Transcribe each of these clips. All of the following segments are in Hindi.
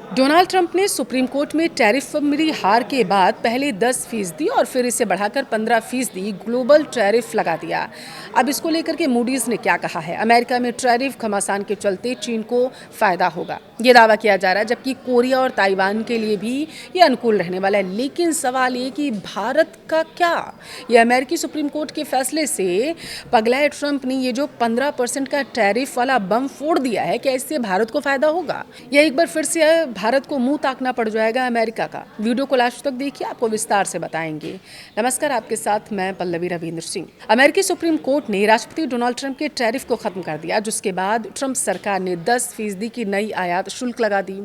डोनाल्ड ट्रंप ने सुप्रीम कोर्ट में टैरिफ मेरी हार के बाद पहले 10% और फिर इसे बढ़ाकर 15% ग्लोबल टैरिफ लगा दिया। अब इसको लेकर के मूडीज ने क्या कहा है? अमेरिका में टैरिफ घमासान के चलते चीन को फायदा होगा, ये दावा किया जा रहा है, जबकि कोरिया और ताइवान के लिए भी ये अनुकूल रहने वाला है। लेकिन सवाल ये कि भारत का क्या? ये अमेरिकी सुप्रीम कोर्ट के फैसले से पगलाए ट्रंप ने ये जो 15% का टैरिफ वाला बम फोड़ दिया है, क्या इससे भारत को फायदा होगा या एक बार फिर से भारत को मुंह ताकना पड़ जाएगा अमेरिका का? वीडियो को लास्ट तक देखिए, आपको विस्तार से बताएंगे। नमस्कार, आपके साथ मैं पल्लवी रविंद्र सिंह। अमेरिकी सुप्रीम कोर्ट ने राष्ट्रपति डोनाल्ड ट्रंप के टैरिफ को खत्म कर दिया, जिसके बाद ट्रंप सरकार ने 10% की नई आयात शुल्क लगा दी।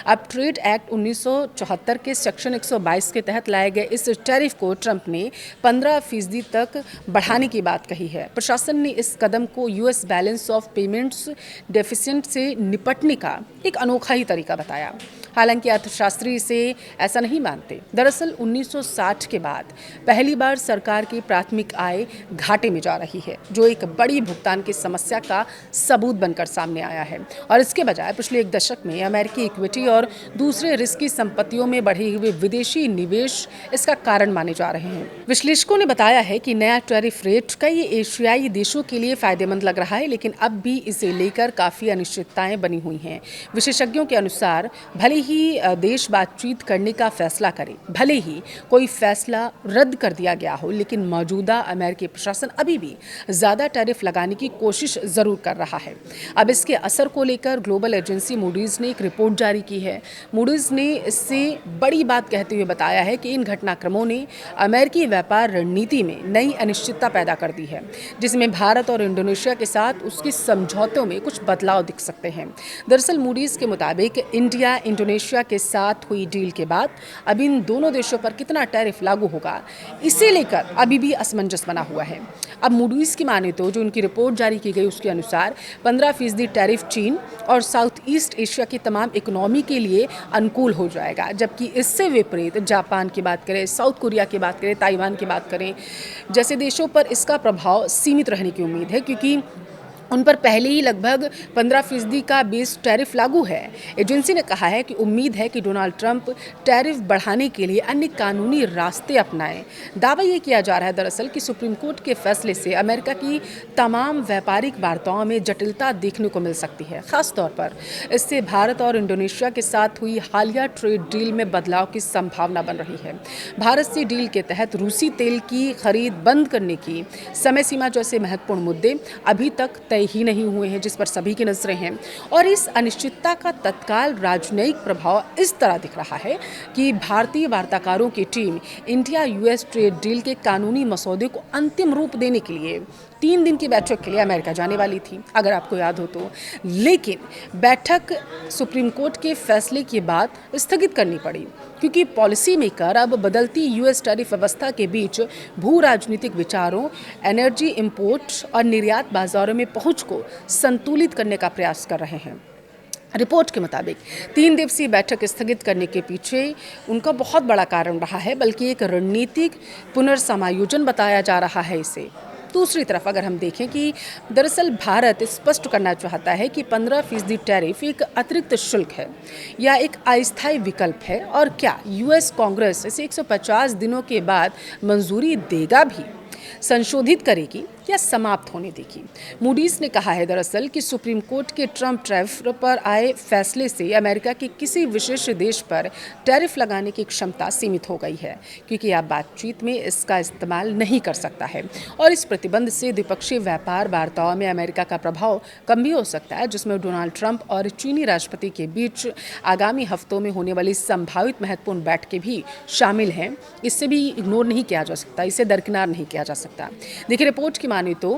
अब ट्रेड एक्ट 1974 के सेक्शन 122 के तहत लाए गए इस टैरिफ को ट्रंप ने 15% तक बढ़ाने की बात कही है। प्रशासन ने इस कदम को यूएस बैलेंस ऑफ पेमेंट्स डेफिसिएंट से निपटने का एक अनोखा ही तरीका बताया। हालांकि अर्थशास्त्री इसे ऐसा नहीं मानते। दरअसल 1960 के बाद पहली बार सरकार की प्राथमिक आय घाटे में जा रही है, जो एक बड़ी भुगतान की समस्या का सबूत बनकर सामने आया है। और इसके बजाय पिछले एक दशक में अमेरिकी इक्विटी और दूसरे रिस्की संपत्तियों में बढ़े हुए विदेशी निवेश इसका कारण माने जा रहे हैं। विश्लेषकों ने बताया है कि नया टैरिफ रेट कई एशियाई देशों के लिए फायदेमंद लग रहा है, लेकिन अब भी इसे लेकर काफी अनिश्चितताएं बनी हुई हैं। विशेषज्ञों के अनुसार भले ही देश बातचीत करने का फैसला करे, भले ही कोई फैसला रद्द कर दिया गया हो, लेकिन मौजूदा अमेरिकी प्रशासन अभी भी ज्यादा टैरिफ लगाने की कोशिश जरूर कर रहा है। अब इसके असर को लेकर ग्लोबल एजेंसी मूडीज ने एक रिपोर्ट जारी की है। मूडीज ने इससे बड़ी बात कहते हुए बताया है कि इन घटनाक्रमों ने अमेरिकी व्यापार रणनीति में नई अनिश्चितता पैदा कर दी है, जिसमें भारत और इंडोनेशिया के साथ उसके समझौतों में कुछ बदलाव दिख सकते हैं। दरअसल मूडीज के मुताबिक इंडिया इंडोनेशिया के साथ हुई डील के बाद अब इन दोनों देशों पर कितना टैरिफ लागू होगा, इसे लेकर अभी भी असमंजस बना हुआ है। अब मूडीज की माने तो जो उनकी रिपोर्ट जारी की गई उसके अनुसार 15% टैरिफ चीन और साउथ ईस्ट एशिया की तमाम इकोनॉमी के लिए अनुकूल हो जाएगा, जबकि इससे विपरीत जापान की बात करें, साउथ कोरिया की बात करें, ताइवान की बात करें जैसे देशों पर इसका प्रभाव सीमित रहने की उम्मीद है, क्योंकि उन पर पहले ही लगभग 15% का बेस टैरिफ लागू है। एजेंसी ने कहा है कि उम्मीद है कि डोनाल्ड ट्रंप टैरिफ बढ़ाने के लिए अन्य कानूनी रास्ते अपनाएं। दावा ये किया जा रहा है दरअसल कि सुप्रीम कोर्ट के फैसले से अमेरिका की तमाम व्यापारिक वार्ताओं में जटिलता देखने को मिल सकती है। खासतौर पर इससे भारत और इंडोनेशिया के साथ हुई हालिया ट्रेड डील में बदलाव की संभावना बन रही है। भारत से डील के तहत रूसी तेल की खरीद बंद करने की समय सीमा जैसे महत्वपूर्ण मुद्दे अभी तक ही नहीं हुए हैं, जिस पर सभी की नजरें हैं। और इस अनिश्चितता का तत्काल राजनयिक प्रभाव इस तरह दिख रहा है कि भारतीय वार्ताकारों की team India US trade deal के कानूनी मसौदे को अंतिम रूप देने के लिए 3 दिन की बैठक के लिए अमेरिका जाने वाली थी, अगर आपको याद हो तो। लेकिन बैठक सुप्रीम कोर्ट के फैसले के बाद स्थगित करनी पड़ी, क्योंकि पॉलिसी मेकर अब बदलती यूएस टैरिफ व्यवस्था के बीच भू राजनीतिक विचारों, एनर्जी इंपोर्ट और निर्यात बाजारों में पहुंच को संतुलित करने का प्रयास कर रहे हैं। रिपोर्ट के मुताबिक 3 दिवसीय बैठक स्थगित करने के पीछे उनका बहुत बड़ा कारण रहा है, बल्कि एक रणनीतिक पुनर्समायोजन बताया जा रहा है इसे। दूसरी तरफ अगर हम देखें कि दरअसल भारत स्पष्ट करना चाहता है कि 15% टैरिफ एक अतिरिक्त शुल्क है या एक अस्थायी विकल्प है, और क्या यूएस कांग्रेस इसे 150 दिनों के बाद मंजूरी देगा भी, संशोधित करेगी या समाप्त होने देगी। मूडीज ने कहा है दरअसल कि सुप्रीम कोर्ट के ट्रंप टैरिफ पर आए फैसले से अमेरिका के किसी विशेष देश पर टैरिफ लगाने की क्षमता सीमित हो गई है, क्योंकि अब बातचीत में इसका इस्तेमाल नहीं कर सकता है। और इस प्रतिबंध से द्विपक्षीय व्यापार वार्ताओं में अमेरिका का प्रभाव कम भी हो सकता है, जिसमें डोनाल्ड ट्रंप और चीनी राष्ट्रपति के बीच आगामी हफ्तों में होने वाली संभावित महत्वपूर्ण बैठकें भी शामिल हैं। इससे भी इग्नोर नहीं किया जा सकता, इसे दरकिनार नहीं किया जा सकता। देखिए, रिपोर्ट की माने तो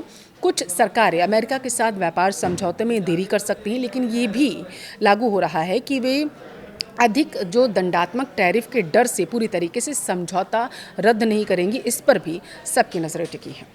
कुछ सरकारें अमेरिका के साथ व्यापार समझौते में देरी कर सकती हैं, लेकिन ये भी लागू हो रहा है कि वे अधिक जो दंडात्मक टैरिफ के डर से पूरी तरीके से समझौता रद्द नहीं करेंगी। इस पर भी सबकी नजरें टिकी हैं।